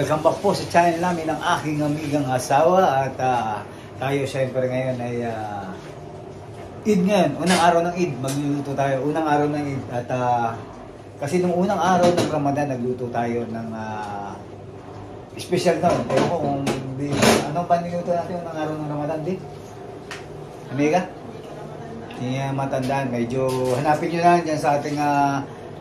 Welcome back po sa channel namin ng aking amigang asawa at tayo syempre ngayon ay Eid ngayon, unang araw ng Eid, magluluto tayo, unang araw ng Eid at kasi nung unang araw ng Ramadan nagluto tayo ng special noon, pero kung anong pa niluto natin unang araw ng Ramadan din? Amiga? Hindi matandaan, medyo hanapin nyo lang dyan sa ating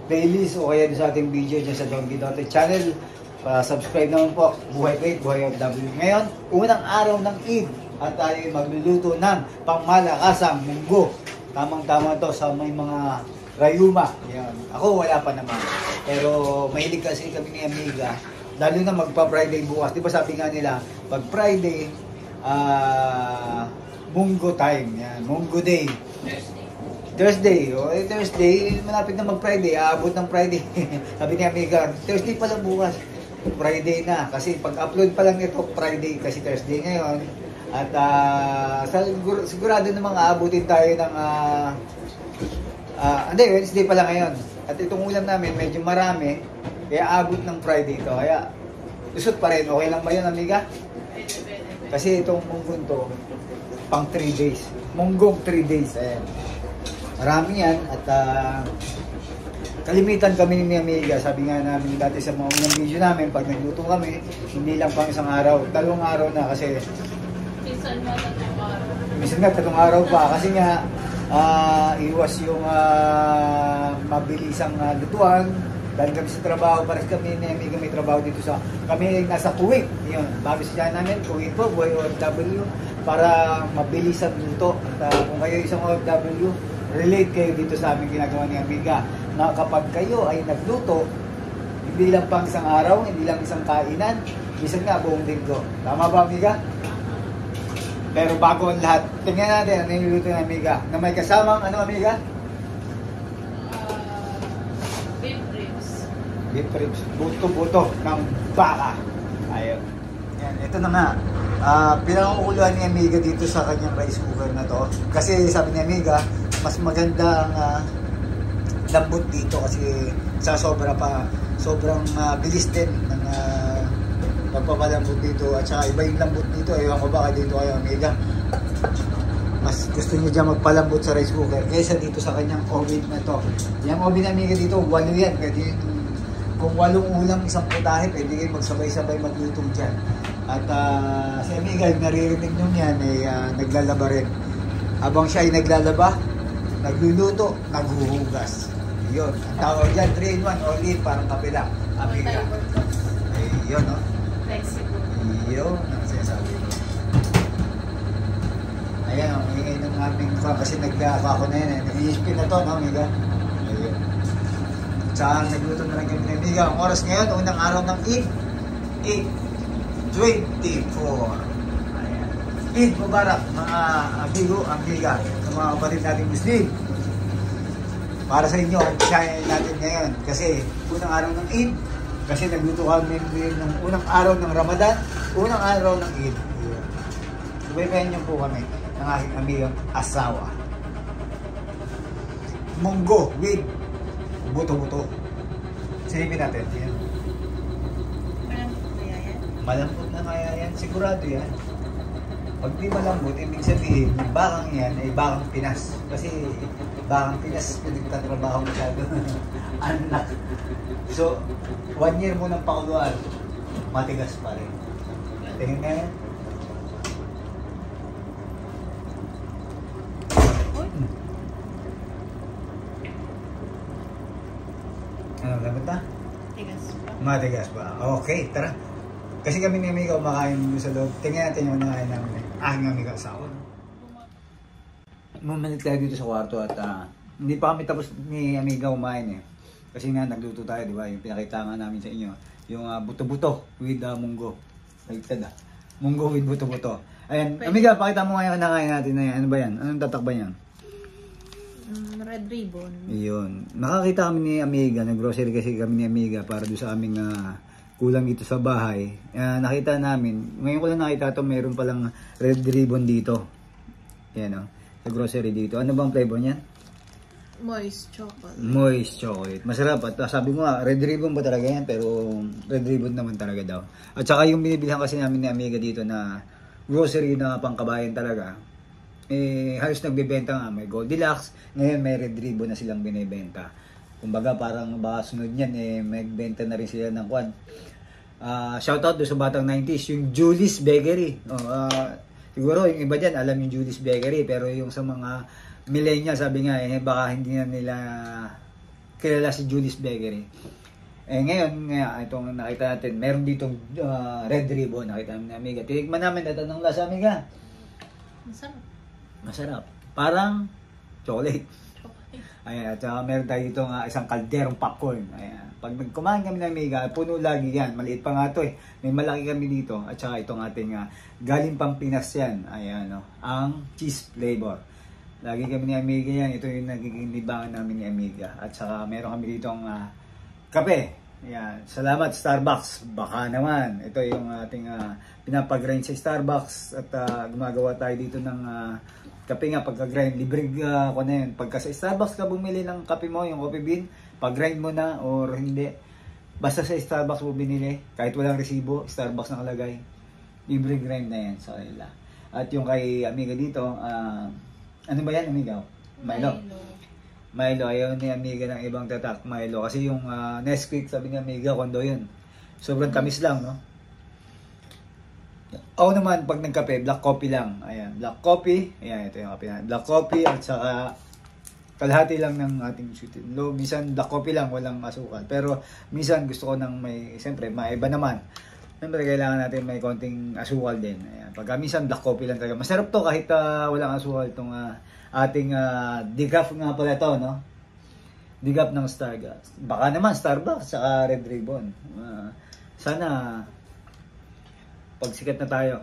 playlist o kaya sa ating video dyan sa Don Guidote channel. Subscribe naman po, Buhay Great, Buhay OFW. Ngayon, unang araw ng Eid at tayo magluluto ng pangmalakasang munggo. Tamang-tama to sa may mga rayuma. Yan. Ako wala pa naman. Pero mahilig kasi kami ni Amiga. Lalo na magpa-Friday bukas. Di ba sabi nga nila, pag Friday, munggo time. Yan. Munggo day. Thursday. O Thursday, malapit na mag-Friday. Aabot ng Friday. Sabi ni Amiga, Thursday pa lang bukas. Friday na. Kasi pag-upload pa lang ito, Friday. Kasi Thursday ngayon. At sigurado namang aabutin tayo ng Wednesday pa lang ngayon. At itong ulam namin medyo marami. Kaya aabot ng Friday ito. Kaya lusot pa rin. Okay lang ba yun, Amiga? Kasi itong munggong to pang 3 days. Munggong 3 days. Ayan. Marami yan. At kalimitan kami ni Amiga. Sabi nga namin dati sa mga unang video namin, pag nagluto kami, hindi lang pang isang araw. 2 araw na kasi minsan nga 3 araw pa kasi nga iwas yung mabilisang lutuan dahil kami sa trabaho. Pares kami ni Amiga may trabaho dito sa kami nasa Kuwait yun, bago siya namin Kuwait po, Buhay OFW para mabilis ang luto. At kung kayo isang OFW, relate kayo dito sa aming ginagawa ni Amiga na kapag kayo ay nagluto hindi lang pang isang araw, hindi lang isang kainan, minsan nga buong linggo. Tama ba, Amiga? Pero bago ang lahat, tingnan natin ano yung niluto ng Amiga na may kasamang ano, Amiga? Beef ribs. Beef ribs, buto-buto ng baka. Ayun. Yan, ito na nga. Pinangunguluhan ni Amiga dito sa kanyang rice cooker na to. Kasi sabi ni Amiga, mas maganda ang lambot dito kasi sa sobrang bilis din ng pagpapalambot dito at saka iba yung lambot dito. Ewan ko baka dito kayo, Amiga, mas gusto niya dyan magpalambot sa rice cooker kaysa dito sa kanyang oven na to. Yung oven na Amiga dito, 8 yan. Pwede kung 8 ulam isang putahe, pwede kayo magsabay-sabay magluto dyan. At si Amiga, naririnig nyo yan, naglalaba rin. Habang siya ay naglalaba, nagluluto, naghuhugas. Yun, ang tawag dyan, 3-in-1, all-in, parang kapila. Amiga. Yun, no? Flexible. Yun, ang sinasabi ko. Ayan, ang ingay ng aming kasi nagkakako na yan. Nag-i-spin na to, no, Amiga? Ayun. Saan nagluto na lang kami ng Amiga. Ang oras ngayon, unang araw ng Eid, 8:24. Ayan. Eid Mubarak, mga amiga, sa mga kapatid nating Muslim. Para sa inyo, ang channel natin ngayon. Kasi unang araw ng Eid, kasi nagluto kami ng unang araw ng Ramadan, unang araw ng Eid. Subaybayan niyo po kami ng aking amigang asawa. Munggo with buto-buto. Silipin natin. Yan. Malambot kaya yan? Malambot na kaya yan. Sigurado yan. Pag di malambot, ibig sabihin, yung bakang yan ay bakang Pinas. Kasi bakang Pinas, pinagtatrabaho masyado. Anak. So, 1 year mo ng pakuluan, matigas pa rin. Tingin nga yan. Ano, lambot na? Tigas pa. Matigas pa. Okay, tara. Kasi kami ni Amiga kumakain sa loob. Tingnan natin yung nakain namin. Aking Amiga asawa. Mumanit tayo dito sa kwarto at hindi pa kami tapos ni Amiga kumain eh. Kasi nga nagluto tayo, di ba? Yung pinakita nga namin sa inyo. Yung buto-buto with munggo. Baliktad ah. Munggo with buto-buto. Ayan, Amiga, pakita mo nga yung nakain natin na yan. Ano ba yan? Anong tatakba yan? Red ribbon. Iyon. Nakakita kami ni Amiga. Nag-grocery kasi kami ni Amiga para doon sa aming kulang dito sa bahay. Nakita namin. Ngayon ko lang nakita ito. Meron palang red ribbon dito. Yan o. Sa grocery dito. Ano bang flavor niyan? Moist chocolate. Moist chocolate. Masarap. At sabi mo nga, red ribbon ba talaga yan? Pero red ribbon naman talaga daw. At saka yung binibilhan kasi namin ni Amiga dito na grocery na pangkabayan talaga. Halos nagbebenta nga. May Goldilocks. Ngayon may red ribbon na silang binibenta. Kumbaga parang baka sunod yan, magbenta na rin sila ng kwan. Shoutout doon sa batang 90s, yung Julie's Bakery. Siguro yung iba dyan alam yung Julie's Bakery, pero yung sa mga millennial, sabi nga, baka hindi na nila kilala si Julie's Bakery. Ngayon, itong nakita natin, meron ditong red ribbon, nakita namin ni Amiga. Tinikman namin, at anong lasa, Amiga? Masarap. Masarap. Parang chocolate. Chocolate. Ayan, at meron tayo dito isang kalderong popcorn. Ayan. Pag nagkumain kami ng Amiga, puno lagi yan. Maliit pa nga ito eh. May malaki kami dito. At saka itong ating galing Pampinas yan. Ayan, ang cheese flavor. Lagi kami ni Amiga yan. Ito yung nagiging libangan namin ni Amiga. At saka meron kami dito ang kape. Ayan. Salamat Starbucks. Baka naman. Ito yung ating pinapag-grind sa Starbucks. At gumagawa tayo dito ng kape nga pagka-grind. Libre ko na yun. Pagka sa Starbucks ka bumili ng kape mo, yung coffee bean, pag-grind mo na or hindi. Basta sa Starbucks mo binili. Kahit walang resibo, Starbucks nakalagay. Libre grind na yan sa kanila. At yung kay Amiga dito, ano ba yan, Amiga? Milo. Ayaw ni Amiga ng ibang tatak, Milo. Kasi yung Nesquik, sabi ni Amiga, kondo yun. Sobrang tamis lang, no? Ako naman, pag nagkape, black coffee lang. Ayan, black coffee. Ayan, ito yung kape na. Black coffee at saka kalahati lang ng ating sweet and low. Minsan, black coffee lang, walang asukal. Pero, minsan, gusto ko ng may, siyempre, maiba naman. Siyempre, kailangan natin may konting asukal din. Ayan. Pagka minsan, black coffee lang talaga. Masarap to kahit walang asukal itong ating decaf nga pala to, no? Decaf ng Starbucks. Baka naman, Starbucks saka Red Ribbon. Sana, pagsikat na tayo.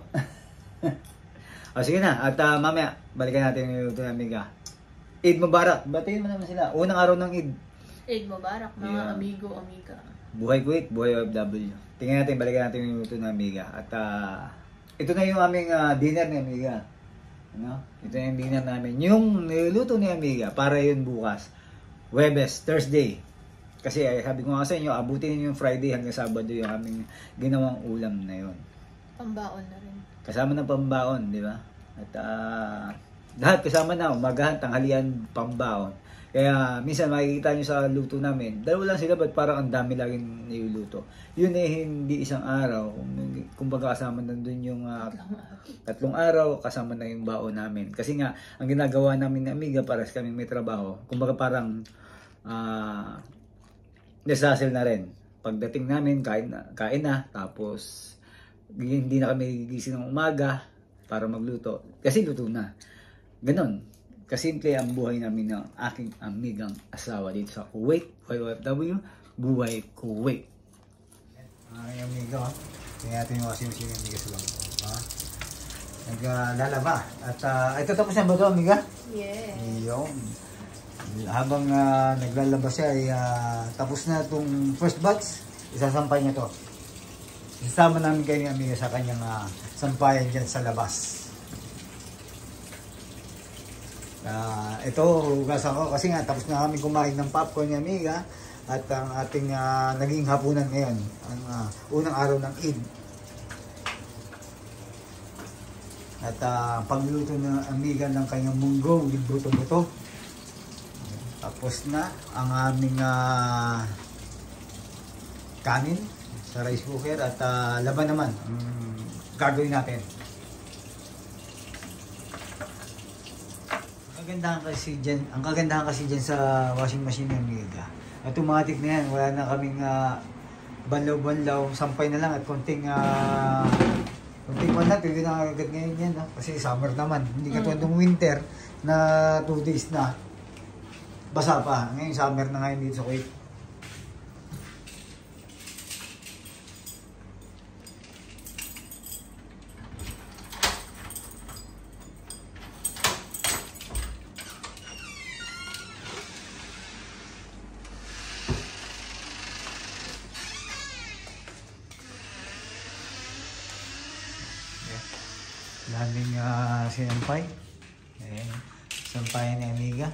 Sige na. At mamaya, balikan natin yung ito na Amiga. Eid Mubarak. Batiin mo naman sila. Unang araw ng Eid. Eid Mubarak, mga amigo, amiga. Buhay Kuwait, buhay OFW. Tingnan natin, balikan natin yung luto na Amiga. At ito na yung aming dinner ni Amiga. Ano? Ito yung dinner namin. Yung niluto ni Amiga, para yun bukas. Webes, Thursday. Kasi sabi ko nga sa inyo, abutin yung Friday hanggang Sabado yung aming ginawang ulam na yun. Pambaon na rin. Kasama ng pambaon, di ba? At lahat kasama na, umagahan, tanghalian, pambaon. Kaya minsan makikita nyo sa luto namin, dalawa lang sila, ba't parang ang dami laging niluluto. Yun hindi isang araw. Kumbaga kasama nandun yung 3 araw, kasama na yung baon namin. Kasi nga, ang ginagawa namin ni Amiga, para sa kaming may trabaho, kumbaga parang nesasel na rin. Pagdating namin, kain na, tapos hindi na kami gigising ng umaga para magluto. Kasi luto na. Ganon. Kasimple ang buhay namin ng aking amigang asawa dito sa Kuwait, OFW, buhay Kuwait. Ay, amiga, tingnan natin yung washing machine ng amiga sa loob. Naglalaba. At ito tapos na ba ito, amiga? Yes. Yung. Habang naglalaba siya, ay tapos na itong first batch, isasampay niya ito. Isasama namin kayo ni amiga sa kanyang sampayan dyan sa labas. Ito, hugasan ko kasi nga tapos na kami kumain ng popcorn ni Amiga at ang ating naging hapunan ngayon, ang unang araw ng Eid. At pagluluto ng Amiga ng kanyang munggo, buto-buto. Tapos na ang aming kanin sa rice cooker at laban naman gagawin natin. Ang kagandahan kasi dyan sa washing machine ng Amiga, automatic na yan, wala na kaming banlaw-banlaw, sampay na lang at konting wala, pwede na agad ngayon yan, no? Kasi summer naman, hindi katulad ng winter na 2 days na basa pa. Ngayon summer na ngayon dito sa Kuwait. Daming sinampay. Ayan. Sampayan ni Amiga.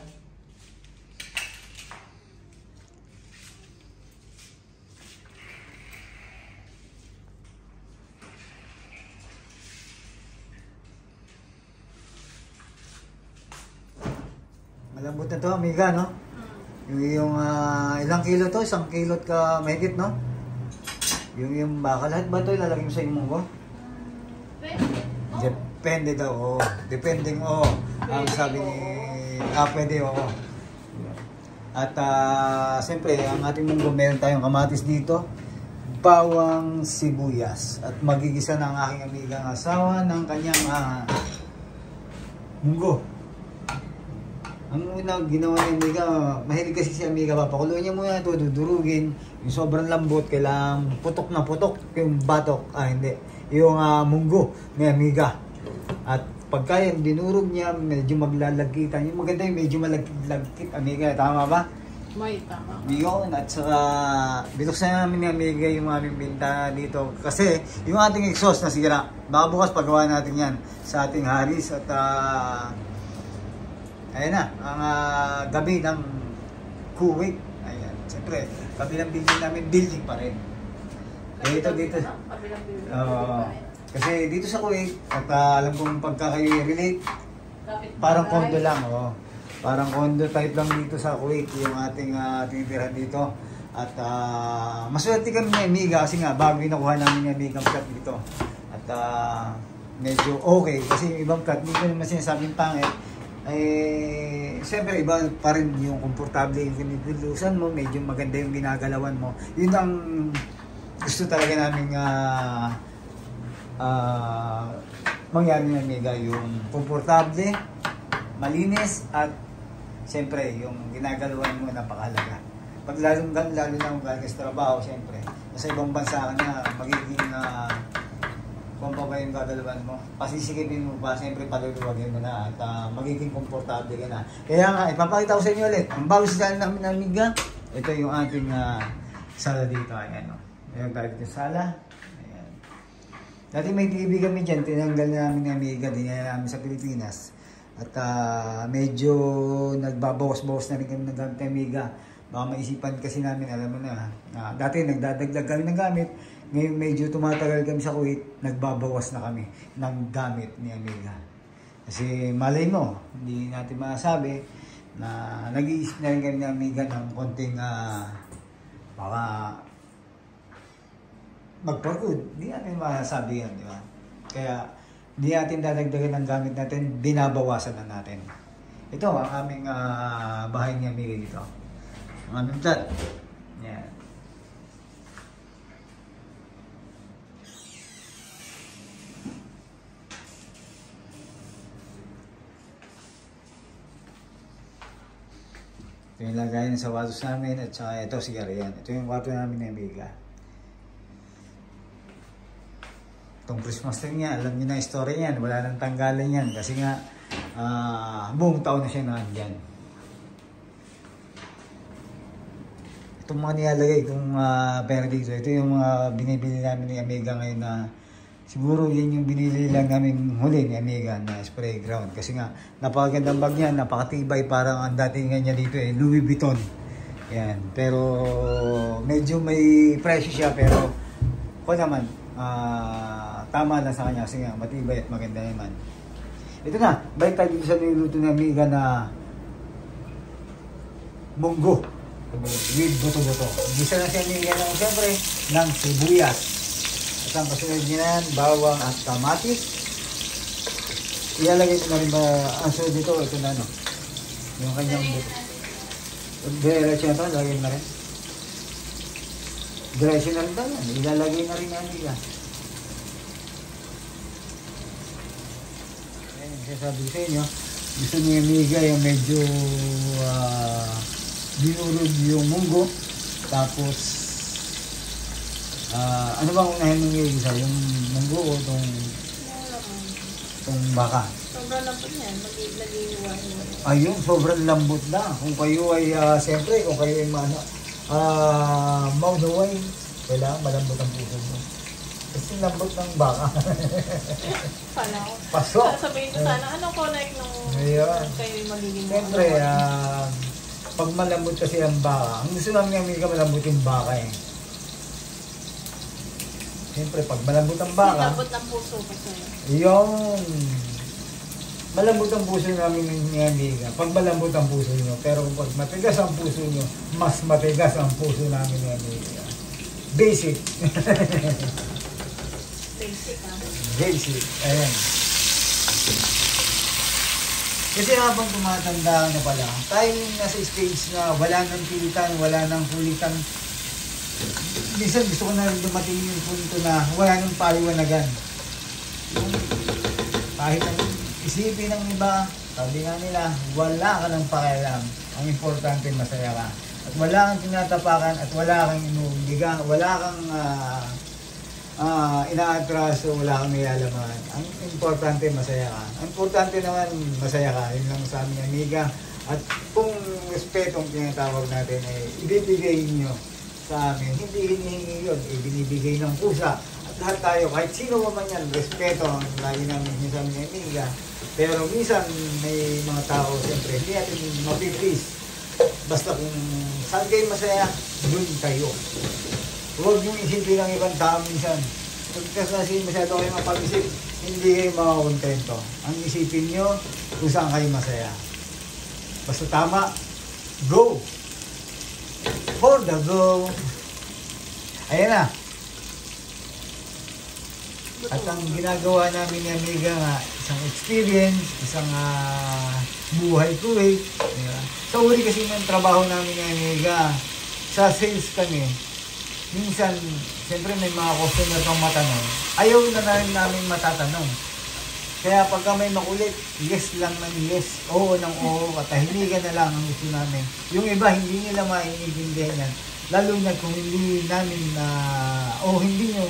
Malambot na to, amiga, no? Yung ilang kilo to? 1 kilot ka mahigit, no? Yung baka, lahat ba ito ilalagay mo sa yung munggo? Pwede. Depende daw, oo. Depending, oo. Ang sabi ni... pwede, oo. At, siyempre, ang ating munggo, meron tayong kamatis dito, bawang sibuyas. At magigisa ng aking amigang asawa ng kanyang munggo. Ang unang ginawa ni amiga, mahilig kasi si amiga, papakuluin niya muna ito, dudurugin. Yung sobrang lambot, kailangan putok na putok yung batok, hindi, yung munggo ni amiga. At pagka yung dinurog niya, medyo maglalagkitan. Yung maganda yung medyo malagkit, amiga, tama ba? May tama. Yun, at saka binuksan namin ni amiga yung aming bintana dito. Kasi yung ating exhaust na sira, baka bukas pagawa natin yan sa ating haris. At ayan na, ang gabi ng Kuwait. Ayan, siyempre, kabilang building namin, building pa rin. Dito. Kasi dito sa Kuwait, at alam kong pagka kayo relate, parang condo lang. Parang condo type lang dito sa Kuwait, yung ating tinitirahan dito. At maswerte kami ni amiga kasi nga, bago nakuha namin ni amiga ang cut dito. At medyo okay, kasi yung ibang cut, hindi ko naman sinasabing pangit. Siyempre iba pa rin yung komportable yung kinitulusan mo, medyo maganda yung ginagalawan mo. Yun ang gusto talaga namin mangyari ng amiga, yung komportable, malinis, at siyempre yung ginagalawan mo napakahalaga. Pag lalo na kung galing sa trabaho, siyempre nasa ibang bansa ka na, magiging kung pa ba yung gagalawan mo, pasisikipin mo pa, siyempre paluluwagin mo na at magiging komportable ka na. Kaya nga, ipapakita ko sa inyo ulit, ang bago sa sala namin ng amiga, ito yung ating sala dito. Ayan, no? Ayan tayo dito sa sala. Ayan. Dati may TV kami dyan, tinanggal namin ng amiga, dinala namin sa Pilipinas. At medyo nagbabawas-bawas na rin kami ng gamit ng amiga. Baka maisipan kasi namin, alam mo na, dati nagdadagdag kami ng gamit. Ngayon medyo tumatagal kami sa Kuwait, nagbabawas na kami ng gamit ni amiga. Kasi malay mo, hindi natin masabi na nag-iisip na rin kami ni amiga ng konting baka mag-for-good. Hindi natin masasabi yan, di ba? Kaya hindi natin dadagdagan ng gamit natin, binabawasan na natin. Ito ang aming bahay ni amiga dito. Ang aming flat. Yan. Ito yung lagayan sa watos namin at saka ito sigariyan. Ito yung kwarto namin ni amiga. Itong Christmas tree niya, alam niyo na yung story niyan. Wala nang tanggalan yan kasi nga buong taon na siya nandyan. Itong mga nilalagay, itong pera dito, ito yung mga binibili namin ni amiga ngayon na siguro yan yung binili lang namin huli ni amiga na spray ground. Kasi nga, napakagandang bag niya, napakatibay, parang ang dating niya dito Louis Vuitton. Yan. Pero medyo may presyo siya, pero kung naman, tama lang sa kanya kasi nga matibay at maganda naman. Ito na, balik tayo dito sa niluto ni amiga na munggo with buto-buto. Gisa na siya amiga ng siyempre ng sibuyas. At ang kasunod niya yan, bawang at kamatis. Ilalagay ko na rin ba ang sunod dito, ito na no, yung kanyang buto. Diretso na ito, lagay na rin. Diretso na rin tayo, ilalagay na rin yan amiga. Sabi sa inyo, gusto ni amiga yung medyo dinurog yung munggo, tapos ano bang unahin mong isa? Yung munggo o itong baka? Sobrang lambot niyan, nag-iiwan. Ayun, sobrang lambot na. Kung kayo ay, siyempre, kung kayo ay maunaway, kailangan malambot ang puso mo. Kasi lambot ng baka. Pala ko. Pasok. Sabihin ko sana, anong connect nung kayo magiging siyempre, pag malambot kasi ang baka, ang gusto namin ng amiga malambot yung baka eh. Siyempre, pag malambot ang baka, malambot ng puso kasi. yun. malambot ang puso namin ni Amiga. Pag malambot ang puso nyo, pero pag matigas ang puso nyo, mas matigas ang puso namin ni Amiga. Basic. Basic, ha? Basic. Ayan. Kasi habang tumatanda na pala, tayo nasa stage na wala nang pilitan, wala nang kulitan. Minsan gusto ko na rin dumating yung punto na wala nang paliwanagan. Kahit ang isipin ng iba, sabi nga nila, wala ka ng pakialam. Ang importante, masaya ka. At wala kang tinatapakan at wala kang inuuliga, wala kang inaatraso, wala kang nilalaman. Ang importante, masaya ka. Ang importante naman, masaya ka. Yun lang sa aming Amiga. At kung respetong tinatawag natin ay ibibigay nyo sa amin, hindi hinihingi yun, ibinibigay ng pusa. At lahat tayo, kahit sino man yan, respeto ang lagi namin sa aming Amiga. Pero minsan may mga tao, siyempre, hindi natin mapiplease. Basta kung saan kayo masaya, dun kayo. Huwag yung isipin ng ibang tao minsan. Kasi masyado kayo mapag-isip, hindi kayo makakontento. Ang isipin nyo kung saan kayo masaya. Basta tama, go! For the go! Ayan na. At ang ginagawa namin ni Amiga nga, isang experience, isang buhay Kuwait. Diba? Sa uli kasi ng trabaho namin ni Amiga, sa sales kami, minsan, siyempre may mga customer kang matanong, ayaw na rin namin matatanong. Kaya pagka may makulit, yes lang ng yes, oo ng oo, katahimikan na lang ang gusto namin. Yung iba, hindi nila maiintindihan yan. Lalo na kung hindi namin hindi nyo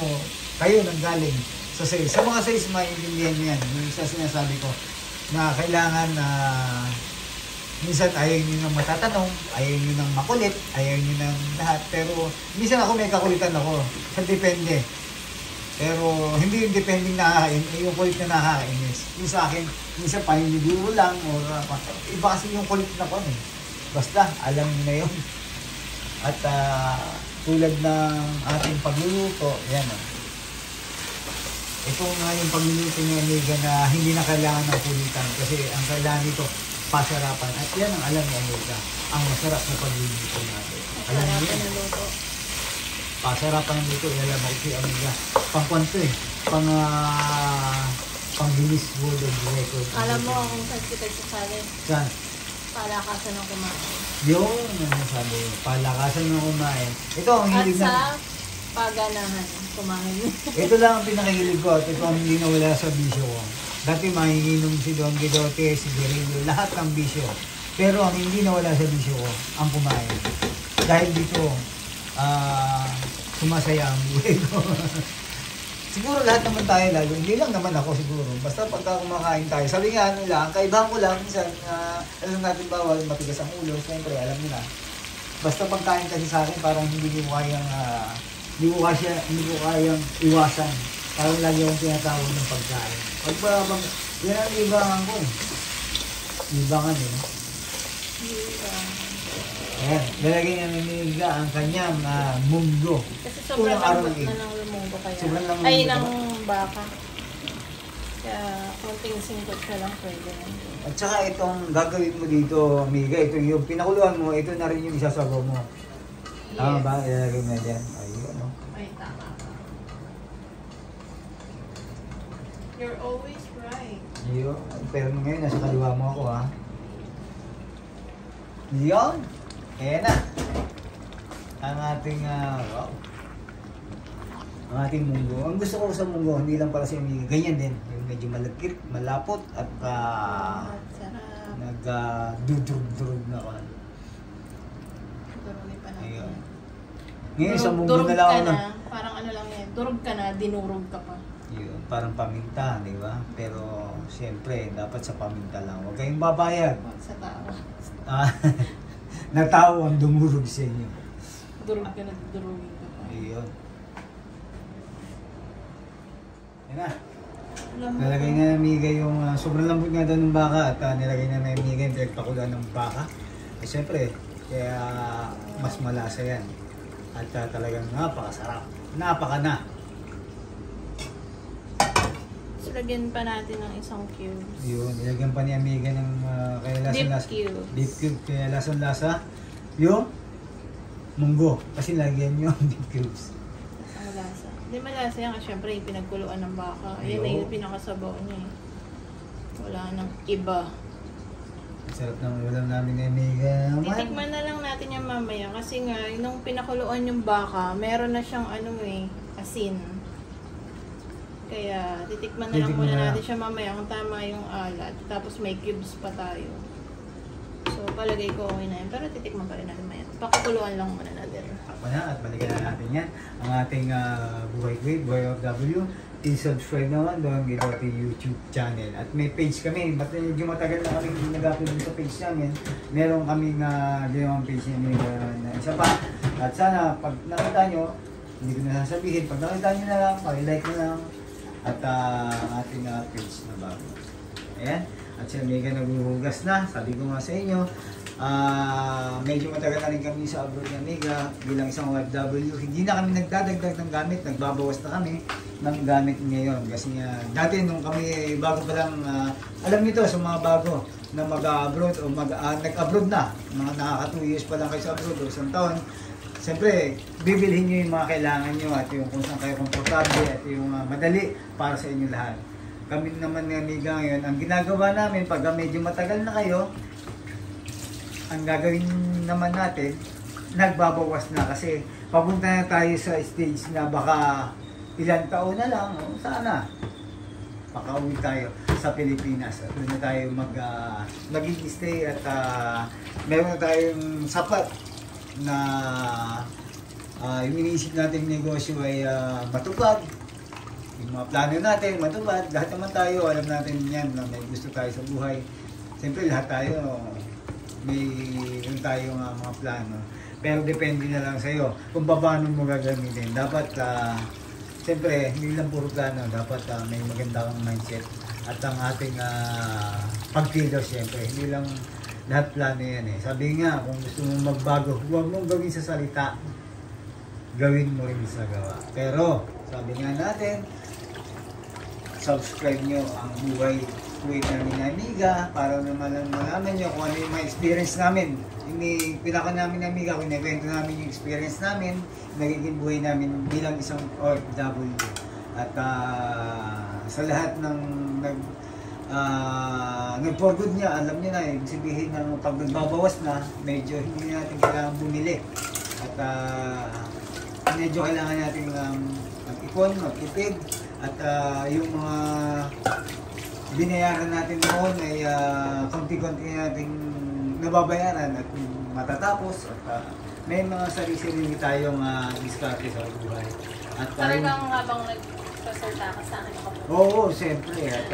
kayo nanggaling sa sales. Sa mga sales, maiintindihan nyo yan. Yung isa sinasabi ko, na kailangan minsan ayaw nyo nang matatanong, ayaw nyo nang makulit, ayaw nyo nang lahat. Pero minsan ako may kakulitan ako. Sa depende. Pero hindi yung depending nakakain, yung kulit na nakakainis. Yung sa akin, minsan paninigo lang, o iba kasi yung kulit na ko eh. Basta, alam nyo na yun. At tulad ng ating pagluluto, yan o. Ito nga yung pagluluto ni Amiga na hindi na kailangan ng kulitan. Kasi ang kailangan nito, pasarapan. At yan ang alam ni Amiga, ang masarap na pagluluto natin. Alam niyo yan. Pasarapan nito, alam ako si Amiga. Pangkwanto eh. Pang-Guinness World of Record. Alam mo kung saan kita sasali? Saan? Palakasan ng kumain. Yung sabi, palakasan ng kumain. Ito ang hilig na. At sa paganahan, kumain. Ito lang ang pinakahilig ko at ito ang hindi nawala sa bisyo ko. Dati mahihinom si Don Guidote, si Guerrillo, lahat ng bisyo. Pero ang hindi nawala sa bisyo ko, ang kumain. Dahil dito, sumasaya ang buhay ko. Siguro lahat naman tayo lalo, hindi lang naman ako siguro. Basta pagka kumakain tayo, sabi nga nila, ang kaibahan ko lang, minsan, alam natin bawal, matigas ang ulo, siyempre, alam nila. Basta pagkain kasi sa akin, parang hindi ko kayang iwasan. Parang lagi akong tinatawag ng pagkain. Yan ang libangan ko eh. Libangan eh. Ayan, lalagay niya ng Amiga ang kanyang munggo. Kasi sobrang lambot na ng munggo kaya. Ay, ng baka. Kaya, konting singkot ka lang pwede na. At saka itong gagawin mo dito, Amiga, ito yung pinakuluan mo, ito na rin yung isasabaw mo. Yes. Tama ba? Ilalagay mo dyan. Ayun, no? Ay, tama. You're always right. Yun. Pero ngayon, nasa kaliwa mo ako, ha? Yun. Ayan na. Ang ating, wow. Ang ating munggo. Ang gusto ko sa munggo, hindi lang para sa Amiga, ganyan din. Yung medyo malagkit, malapot, at nag-durug-durug na ako. Durugin pa natin. Ayun. Ngayon, sa munggo na lang ako na. Parang ano lang yan, durug ka na, dinurog ka pa. Yun, parang paminta, di ba? Pero, siyempre, dapat sa paminta lang. Huwag kayong babayad. Huwag sa tao. Na tao ang dumurog sa inyo. Durog ka na, durugin ka pa. Ayun. Yan na. Nilagay na ng Amiga yung sobrang lambot nga daw ng baka at nilagay na ng Amiga yung pinagpakulan ng baka. Eh siyempre, kaya mas malasa yan. At talagang napakasarap. Napaka na. lagyan pa natin ng isang cubes. Yun, ilagyan pa ni Amiga ng kaya lason-lasa. Deep cubes. Deep cube, kaya lason-lasa. Yung munggo. Kasi lagyan yung deep cubes. Ang lasa. Hindi malasa yan kasi syempre yung pinagkuluan ng baka. Ayun na yung pinakasabaw niya eh. Wala nang iba. Sarap ng ulam namin ni Amiga. Titikman na lang natin yan mamaya kasi nga nung pinakuluan yung baka, meron na siyang asin. Kaya titikman na lang muna natin siya mamaya kung tama yung alat. Tapos may cubes pa tayo. So palagay ko okay na yan. Pero titikman pa rin natin mamaya. Pakukuluan lang muna natin. Ako na at balikan na natin yan. Ang ating Buhay Great, Buhay of W. I-subscribe naman doon dito ating YouTube channel. At may page kami. Medyo matagal na kami nag-upload sa page namin. Meron kaming ginawang page na isa pa. At sana pag nakita nyo, hindi ko na sasabihin, pag nakita nyo na lang, pag-like na lang. At ating page na bago. Ayan. At si Amiga naghuhugas na. Sabi ko nga sa inyo, medyo matagal na rin kami sa abroad ni Amiga bilang isang OFW. Hindi na kami nagdadagdag ng gamit. Nagbabawas na kami ng gamit ngayon. Kasi dati nung kami bago pa lang, alam nito sa mga bago na mag-abroad o nag-abroad na. Mga nakaka 2 years pa lang kayo sa abroad o isang taon. Siyempre, bibilhin nyo yung mga kailangan nyo at yung kung saan kayo komportable at yung madali para sa inyo lahat. Kami naman ni Amiga ngayon, ang ginagawa namin pag medyo matagal na kayo, ang gagawin naman natin, nagbabawas na kasi papunta na tayo sa stage na baka ilang taon na lang, sana makauwi tayo sa Pilipinas at doon na tayo mag-stay at meron na tayong sapat na yung iniisip natin negosyo ay matupad. Yung mga plano natin matupad. Lahat naman tayo, alam natin yan na may gusto tayo sa buhay. Siyempre lahat tayo mayroon tayong mga plano. Pero depende na lang sa'yo kung paano mo gagamitin. Dapat siyempre hindi lang puro plano. Dapat may maganda kang mindset. At ang ating pagkilos siyempre. Hindi lang lahat plano yan eh. Sabi nga, kung gusto mong magbago, huwag mong gawin sa salita, gawin mo rin sa gawa. Pero, sabi nga natin, subscribe nyo ang Buhay Great namin ni Amiga para naman malaman nyo kung ano yung mga experience namin. Pinaka namin ni Amiga, kinikwento namin yung experience namin, nagiging buhay namin bilang isang OFW. At sa lahat ng nag-for good niya, alam niyo na, ibig sabihin ng pag nagbabawas na, medyo hindi natin kailangan bumili. At medyo kailangan natin mag-ipon, mag-ipid. At yung mga binayaran natin noon ay konti-konti natin nababayaran at matatapos. At may mga sarili-sarili tayong diskarte sa buhay. At talagang habang nagsasalta ka sa akin ako. Oo, siyempre. At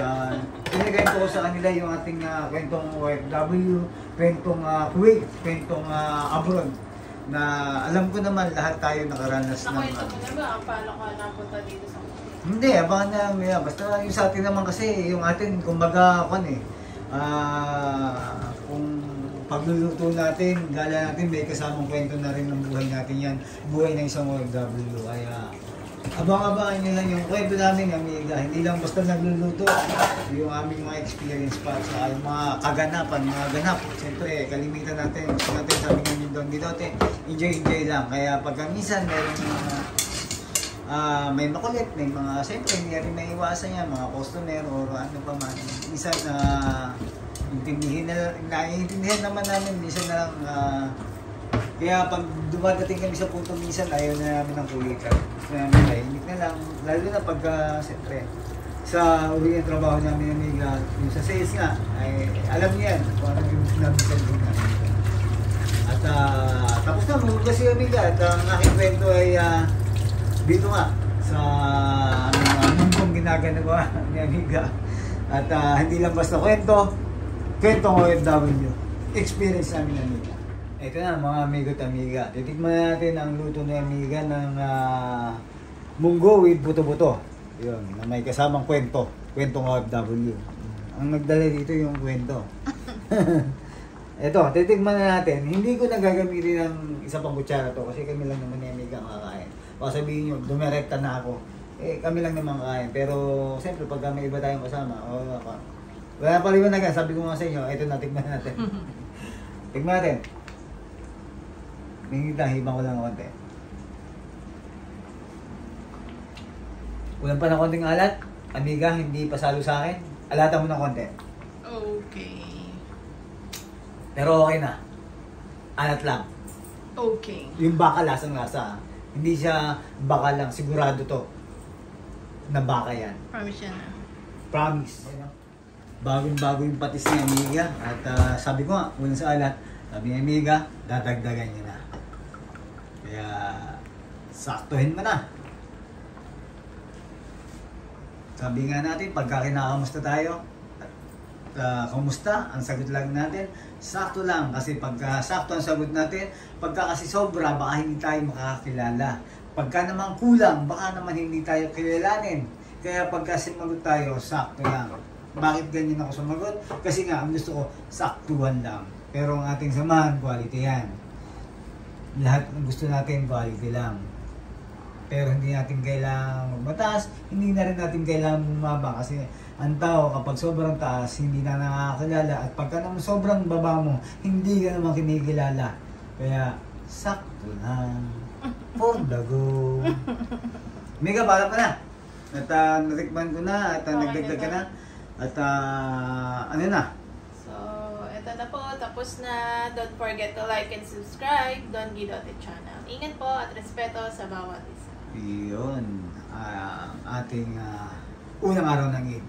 pinagkwento ko sa kanila yung ating kwentong OFW, kwentong Kuwait, kwentong abroad. Na alam ko naman lahat tayo nakaranas ng... Nakwento mo na ba? Paano ka napunta dito sa Kuwait? Hindi, abangan na. Basta yung sa atin naman kasi, yung atin, kumbaga, kung pagluluto natin, gala natin, may kasamang kwento na rin ng buhay natin yan. Buhay ng isang OFW. Kaya, abang-abangan nyo lang yung kwento namin, Amiga. Hindi lang basta nagluluto. Yung aming mga experience pa sa mga kaganapan, mga ganap. Siyempre, kalimitan natin. Sabi nga yung Don Gidote, enjoy lang. Kaya pagka minsan, may makulit, may mga, siyempre, hindi rin may iwasan yan, mga customer or ano pa man. Minsan, naiintindihan naman namin, minsan na lang, kaya pag dumadating kami sa punto minsan, ayaw na namin ng kulitan. Hindi na lang, lalo na pagka, siyempre, sa uli ng trabaho namin ng Amiga, yung sa sales nga, ay alam niyan kung ano yung sinabi sa namin. At tapos na, mahugas si Amiga at ang aking kwento ay dito nga sa mundong ginagawa ni Amiga. At hindi lang basta kwentong OFW, experience namin ni Amiga. Ito na mga amigo at Amiga. Titikman natin ang luto ni Amiga ng munggo with buto-buto. Yun, na may kasamang kwentong OFW. Ang nagdala dito yung kwento. Ito, titikman na natin. Hindi ko nagagamitin ng isa pang kutsara to kasi kami lang naman ni Amiga kakain. Baka sabihin nyo, dumirekta na ako. kami lang naman kain. Pero, siyempre, pag may iba tayong kasama, wala pa liwanagan. Sabi ko nga sa inyo, ito na, tignan natin. Tignan natin. Mingit lang, hibang ko lang konti. Ulan pa ng konting alat. Amiga, hindi pasalo sa akin. Alatan mo ng konti. Okay. Pero okay na. Alat lang. Okay. Yung baka lasang-lasa. Hindi siya baka lang. Sigurado to. Na baka yan. Promise yan na. Promise. Bagong-bago yung patis ni Amiga. At sabi ko nga, unang sa alat, sabi ni Amiga, dadagdagan niya na. Kaya, saktuhin mo na. Sabi nga natin, pagka kinakamusta tayo, kamusta, ang sagot lang natin, sakto lang. Kasi pagka sakto ang sagot natin, pagka kasi sobra, baka hindi tayo makakakilala. Pagka naman kulang, baka naman hindi tayo kilalanin. Kaya pagka sumagot tayo, sakto lang. Bakit ganyan ako sumagot? Kasi nga, ang gusto ko, saktuhan lang. Pero ang ating samahan, quality yan. Lahat ng gusto natin, quality lang. Pero hindi natin kailangang magmataas, hindi na rin natin kailangang bumaba kasi ang tao kapag sobrang taas, hindi na nakakilala at pagka naman sobrang baba mo, hindi ka naman kinikilala. Kaya, sakto lang. For the go. Mega, pala pa na. At natikman ko na at nagdagdag ka na. At ano na? So, eto na po. Tapos na. Don't forget to like and subscribe. Don Guidote Channel. Ingat po at respeto sa bawat isa. Yun. Ating unang araw ng Eid.